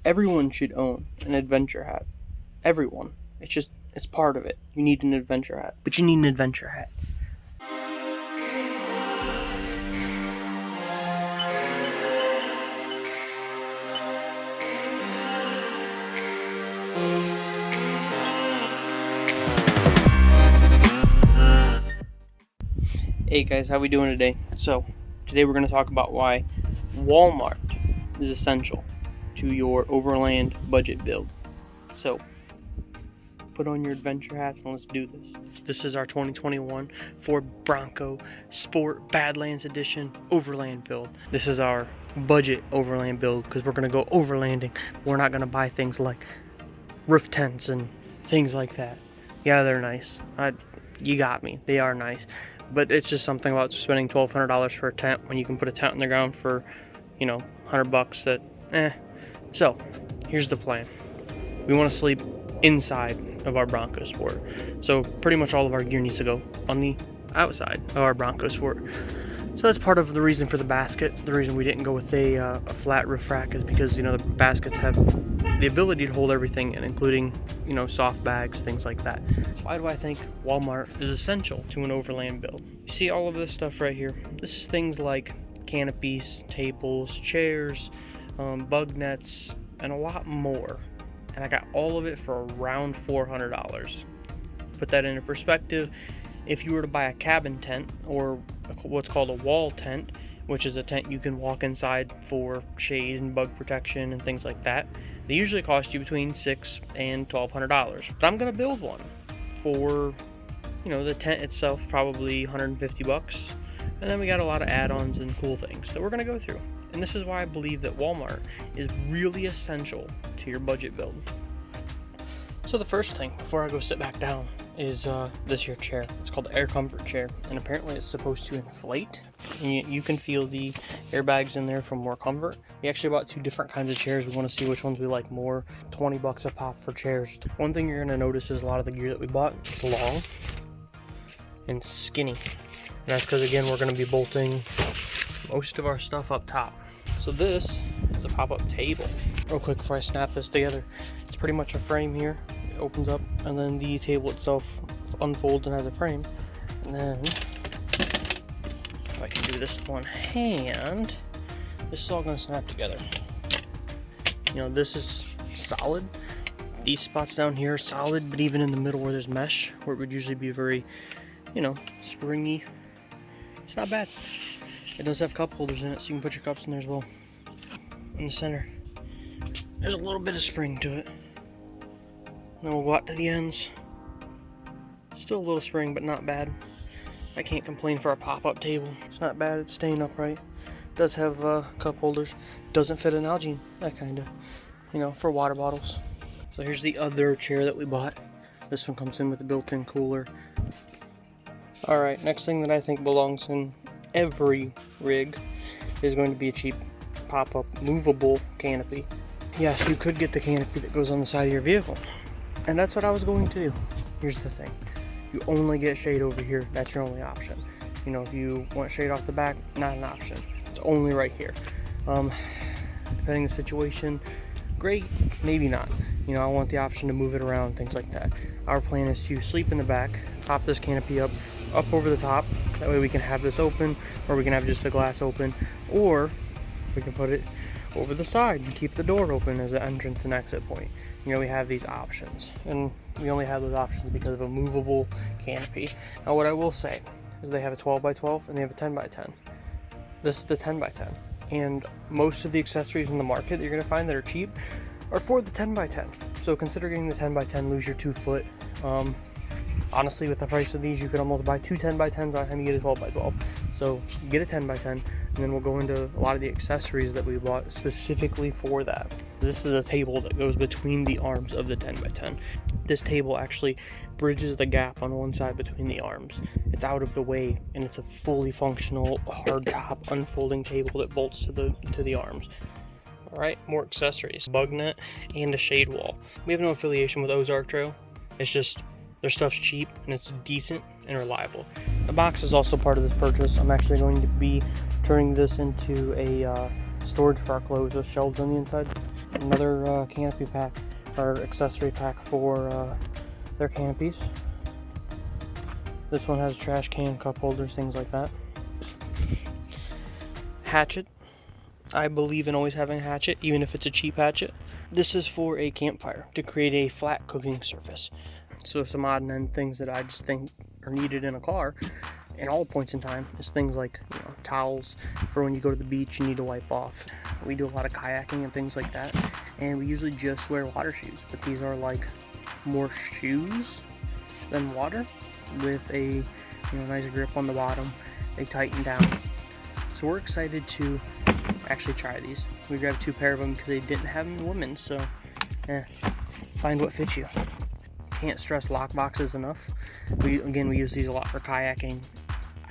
Everyone should own an adventure hat. Everyone. It's part of it. You need an adventure hat. But you need an adventure hat. Hey guys, how we doing today? So, today we're going to talk about why Walmart is essential to your overland budget build. So, put on your adventure hats and let's do this. This is our 2021 Ford Bronco Sport Badlands Edition overland build. This is our budget overland build because we're going to go overlanding. We're not going to buy things like roof tents and things like that. Yeah, they're nice. You got me. They are nice. But it's just something about spending $1,200 for a tent when you can put a tent in the ground for, $100 So, here's the plan. We want to sleep inside of our Bronco Sport. So, pretty much all of our gear needs to go on the outside of our Bronco Sport. So, that's part of the reason for the basket. The reason we didn't go with a flat roof rack is because, the baskets have the ability to hold everything in, including, soft bags, things like that. So why do I think Walmart is essential to an overland build? You see all of this stuff right here? This is things like canopies, tables, chairs, bug nets, and a lot more. And I got all of it for around $400. Put that into perspective, if you were to buy a cabin tent or what's called a wall tent, which is a tent you can walk inside for shade and bug protection and things like that, they usually cost you between $600 and $1,200. But I'm gonna build one for, the tent itself, probably $150. And then we got a lot of add-ons and cool things that we're gonna go through. And this is why I believe that Walmart is really essential to your budget build. So the first thing, before I go sit back down, is this here chair. It's called the Air Comfort chair, and apparently it's supposed to inflate, and you can feel the airbags in there for more comfort. We actually bought two different kinds of chairs. We want to see which ones we like more. $20 a pop for chairs. One thing you're going to notice is a lot of the gear that we bought is long and skinny, and that's because, again, we're going to be bolting most of our stuff up top. So this is a pop-up table. Real quick before I snap this together, it's pretty much a frame here. It opens up, and then the table itself unfolds and has a frame. And then, if I can do this with one hand, this is all going to snap together. This is solid. These spots down here are solid, but even in the middle where there's mesh, where it would usually be very, springy, it's not bad. It does have cup holders in it, so you can put your cups in there as well. In the center, there's a little bit of spring to it. Then we'll go out to the ends. Still a little spring, but not bad. I can't complain for a pop-up table. It's not bad, it's staying upright. Does have cup holders. Doesn't fit an Nalgene, that kind of, for water bottles. So here's the other chair that we bought. This one comes in with a built-in cooler. Alright, next thing that I think belongs in every rig is going to be a cheap pop-up movable canopy. Yes, you could get the canopy that goes on the side of your vehicle. And that's what I was going to do. Here's the thing. You only get shade over here. That's your only option. If you want shade off the back, not an option. It's only right here. Depending on the situation, great, maybe not. I want the option to move it around, things like that. Our plan is to sleep in the back, pop this canopy up over the top. That way we can have this open, or we can have just the glass open, or we can put it over the side and keep the door open as an entrance and exit point. We have these options, and we only have those options because of a movable canopy. Now what I will say is they have a 12x12 and they have a 10x10. This is the 10x10, and most of the accessories in the market that you're going to find that are cheap are for the 10x10. So consider getting the 10x10, lose your 2 foot. Honestly, with the price of these, you could almost buy 2 10x10s by the time you get a 12x12. So get a 10x10, and then we'll go into a lot of the accessories that we bought specifically for that. This is a table that goes between the arms of the 10x10. This table actually bridges the gap on one side between the arms. It's out of the way, and it's a fully functional hardtop unfolding table that bolts to the arms. Alright, more accessories. Bug net and a shade wall. We have no affiliation with Ozark Trail. It's just their stuff's cheap and it's decent and reliable. The box is also part of this purchase. I'm actually going to be turning this into a storage for our clothes with shelves on the inside. Another canopy pack or accessory pack for their canopies. This one has a trash can, cup holders, things like that. Hatchet. I believe in always having a hatchet, even if it's a cheap hatchet. This is for a campfire, to create a flat cooking surface. So some odd and end things that I just think are needed in a car at all points in time is things like, you know, towels for when you go to the beach you need to wipe off. We do a lot of kayaking and things like that, and we usually just wear water shoes, but these are like more shoes than water, with a nice grip on the bottom. They tighten down. So we're excited to actually try these. We grabbed 2 pair of them because they didn't have them in women's, so find what fits you. Can't stress lock boxes enough. We use these a lot for kayaking.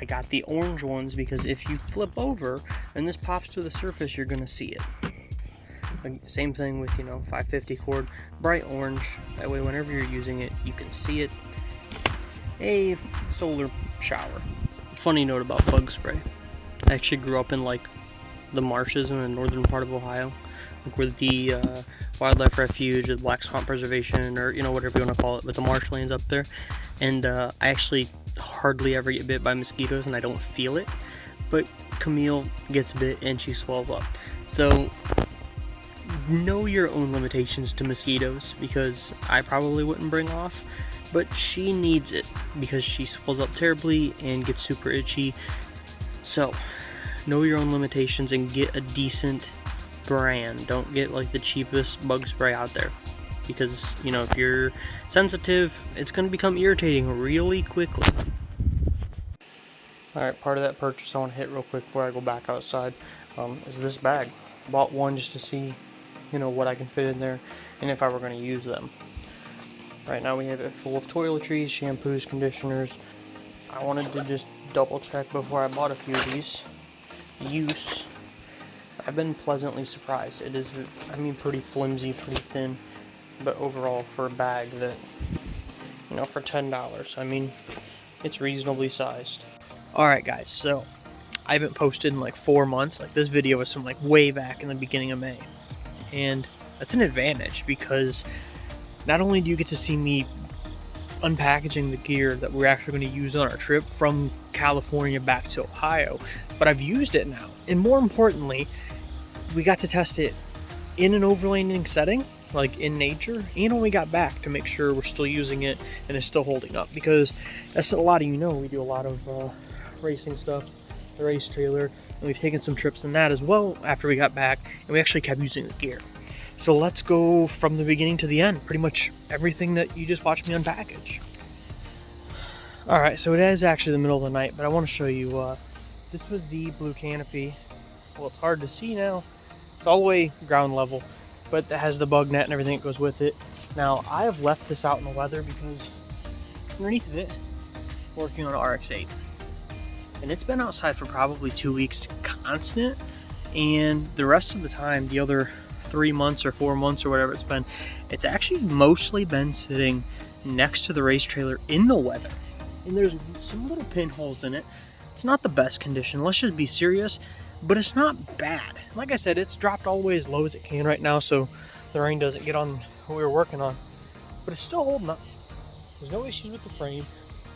I got the orange ones because if you flip over and this pops to the surface, you're gonna see it. Same thing with 550 cord, bright orange. That way whenever you're using it, you can see it. A solar shower. Funny note about bug spray. I actually grew up in like the marshes in the northern part of Ohio, like where the wildlife refuge, the Black Swamp Preservation, or whatever you want to call it, but the marshlands up there. And I actually hardly ever get bit by mosquitoes, and I don't feel it. But Camille gets bit and she swells up. So know your own limitations to mosquitoes, because I probably wouldn't bring off, but she needs it because she swells up terribly and gets super itchy. So know your own limitations and get a decent brand. Don't get like the cheapest bug spray out there, because if you're sensitive, it's going to become irritating really quickly. Alright, part of that purchase I want to hit real quick before I go back outside is this bag. Bought one just to see what I can fit in there and if I were going to use them. Right now we have it full of toiletries, shampoos, conditioners. I wanted to just double check before I bought a few of these. Use. I've been pleasantly surprised. It is, pretty flimsy, pretty thin, but overall for a bag that, for $10, it's reasonably sized. Alright guys, so I haven't posted in like 4 months. Like, this video was from like way back in the beginning of May. And that's an advantage, because not only do you get to see me unpackaging the gear that we're actually going to use on our trip from California back to Ohio, but I've used it now. And more importantly, we got to test it in an overlanding setting, like in nature, and when we got back to make sure we're still using it and it's still holding up, because that's a lot of we do a lot of racing stuff, the race trailer, and we've taken some trips in that as well after we got back, and we actually kept using the gear. So let's go from the beginning to the end, pretty much everything that you just watched me unpackage. Alright, so it is actually the middle of the night, but I want to show you, this was the blue canopy. Well, it's hard to see now. It's all the way ground level, but it has the bug net and everything that goes with it. Now, I have left this out in the weather because underneath of it, working on RX-8. And it's been outside for probably 2 weeks constant, and the rest of the time, the other 3 months or 4 months or whatever it's been, it's actually mostly been sitting next to the race trailer in the weather. And there's some little pinholes in it. It's not the best condition, let's just be serious, but it's not bad. Like I said, it's dropped all the way as low as it can right now, so the rain doesn't get on what we were working on. But it's still holding up. There's no issues with the frame.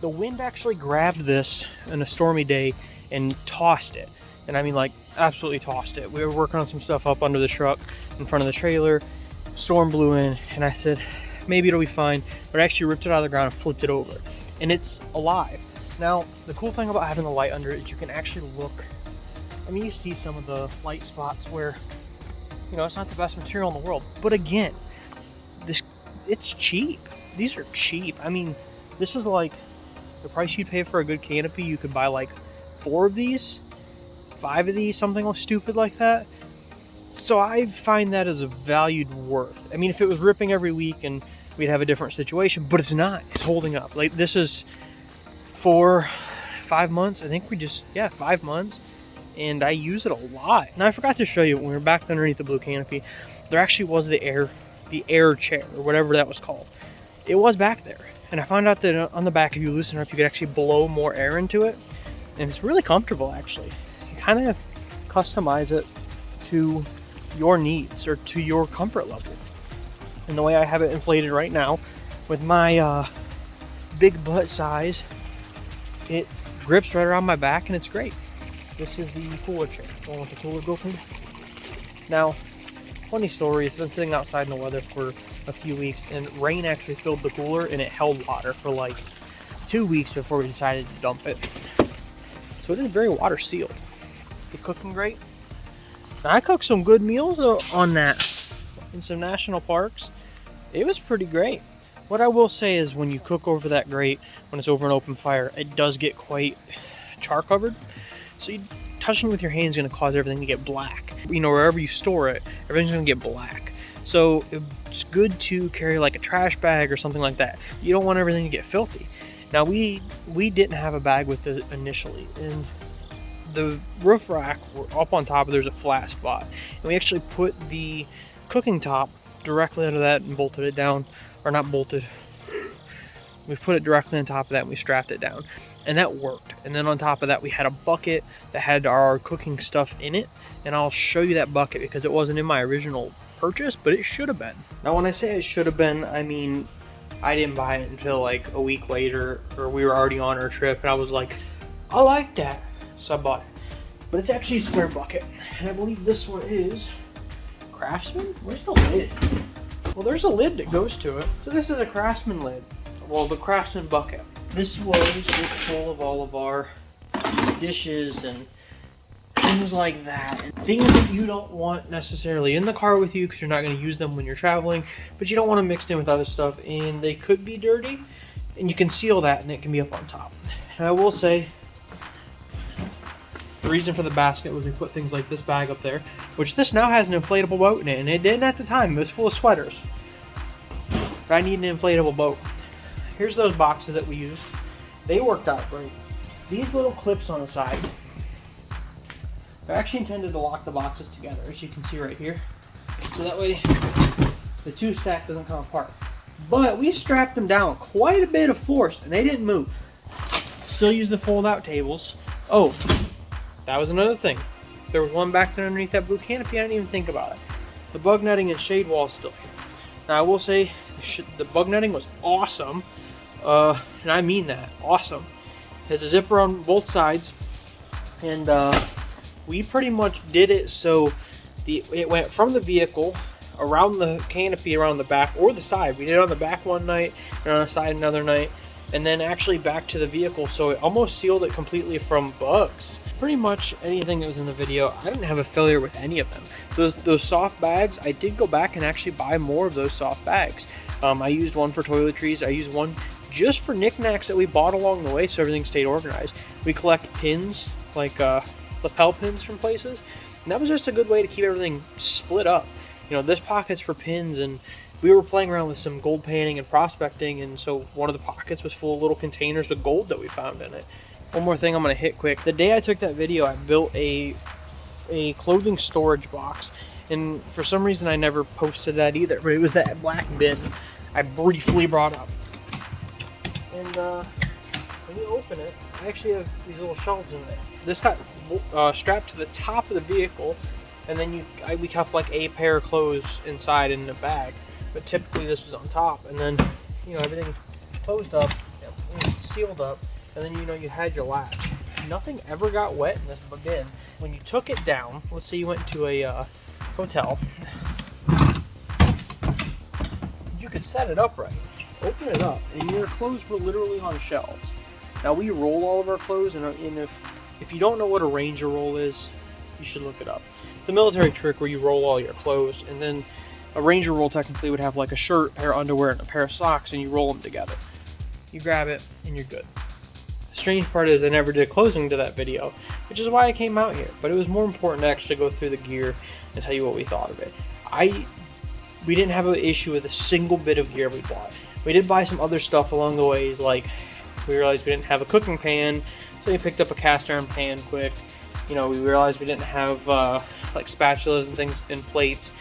The wind actually grabbed this on a stormy day and tossed it. And absolutely tossed it. We were working on some stuff up under the truck in front of the trailer. Storm blew in, and I said, maybe it'll be fine. But I actually ripped it out of the ground and flipped it over. And it's alive. Now, the cool thing about having the light under it is you can actually look. You see some of the light spots where, it's not the best material in the world. But again, it's cheap. These are cheap. This is like the price you'd pay for a good canopy. You could buy like 4 of these, 5 of these, something stupid like that. So I find that as a valued worth. if it was ripping every week and we'd have a different situation, but it's not. It's holding up. Like, this is for 5 months. I think 5 months. And I use it a lot. Now, I forgot to show you, when we were back underneath the blue canopy, there actually was the air chair, or whatever that was called. It was back there. And I found out that on the back, if you loosen it up, you could actually blow more air into it. And it's really comfortable, actually. You kind of customize it to your needs or to your comfort level. And the way I have it inflated right now with my big butt size, it grips right around my back and it's great. This is the cooler chair. Going with the cooler built in. Now, funny story, it's been sitting outside in the weather for a few weeks, and rain actually filled the cooler and it held water for like 2 weeks before we decided to dump it. So it is very water sealed. The cooking great. Now, I cooked some good meals on that in some national parks. It was pretty great. What I will say is when you cook over that grate, when it's over an open fire, it does get quite char covered. So touching with your hand is going to cause everything to get black. You know, wherever you store it, everything's going to get black. So it's good to carry like a trash bag or something like that. You don't want everything to get filthy. Now we didn't have a bag with it initially, and the roof rack up on top, there's a flat spot, and we actually put the cooking top directly under that and bolted it down, or not bolted. We put it directly on top of that and we strapped it down, and that worked. And then on top of that, we had a bucket that had our cooking stuff in it, and I'll show you that bucket because it wasn't in my original purchase, but it should have been. Now, when I say it should have been, I mean I didn't buy it until like a week later, or we were already on our trip, and I was like, I like that, so I bought it. But it's actually a square bucket, and I believe this one is Craftsman. Where's the lid? Well, there's a lid that goes to it. So this is a Craftsman lid. Well, the Craftsman bucket. This was just full of all of our dishes and things like that. And things that you don't want necessarily in the car with you because you're not going to use them when you're traveling, but you don't want to mix in with other stuff, and they could be dirty, and you can seal that and it can be up on top. And I will say, the reason for the basket was we put things like this bag up there, which this now has an inflatable boat in it, and it didn't at the time. It was full of sweaters. But I need an inflatable boat. Here's those boxes that we used. They worked out great. These little clips on the side, they're actually intended to lock the boxes together, as you can see right here. So that way the two stack doesn't come apart. But we strapped them down quite a bit of force and they didn't move. Still use the fold out tables. Oh, that was another thing. There was one back there underneath that blue canopy. I didn't even think about it. The bug netting and shade wall is still here. Now I will say the bug netting was awesome. And I mean that, awesome. It has a zipper on both sides, and we pretty much did it so it went from the vehicle around the canopy around the back or the side. We did it on the back one night and on the side another night, and then actually back to the vehicle, so it almost sealed it completely from bugs. Pretty much anything that was in the video, I didn't have a failure with any of them. Those soft bags, I did go back and actually buy more of those soft bags. I used one for toiletries. I used one just for knickknacks that we bought along the way so everything stayed organized. We collect pins, like lapel pins from places, and that was just a good way to keep everything split up. You know, this pocket's for pins, and we were playing around with some gold panning and prospecting, and so one of the pockets was full of little containers with gold that we found in it. One more thing I'm going to hit quick. The day I took that video, I built a clothing storage box, and for some reason I never posted that either, but it was that black bin I briefly brought up. And when you open it, I actually have these little shelves in there. This got strapped to the top of the vehicle, and then we kept like a pair of clothes inside in the bag, but typically this was on top, and then, you know, everything closed up, sealed up, and then, you know, you had your latch. Nothing ever got wet in this bin. When you took it down, let's say you went to a hotel, you could set it up right, open it up, and your clothes were literally on shelves. Now we roll all of our clothes, and if you don't know what a Ranger roll is, you should look it up. It's a military trick where you roll all your clothes, and then a Ranger roll technically would have like a shirt, a pair of underwear, and a pair of socks, and you roll them together. You grab it, and you're good. The strange part is I never did closing to that video, which is why I came out here, but it was more important to actually go through the gear and tell you what we thought of it. We didn't have an issue with a single bit of gear we bought. We did buy some other stuff along the ways, like we realized we didn't have a cooking pan, so we picked up a cast iron pan quick. You know, we realized we didn't have like spatulas and things and plates,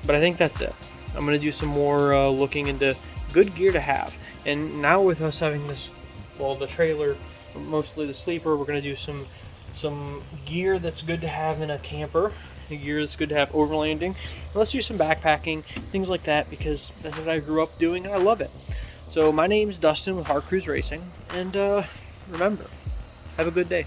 but I think that's it. I'm gonna do some more looking into good gear to have. And now with us having this, well, the trailer, mostly the sleeper, we're gonna do some gear that's good to have in a camper. gear that's good to have overlanding. Let's do some backpacking, things like that, because that's what I grew up doing and I love it. So my name's Dustin with Hard Cruise Racing, and remember, have a good day.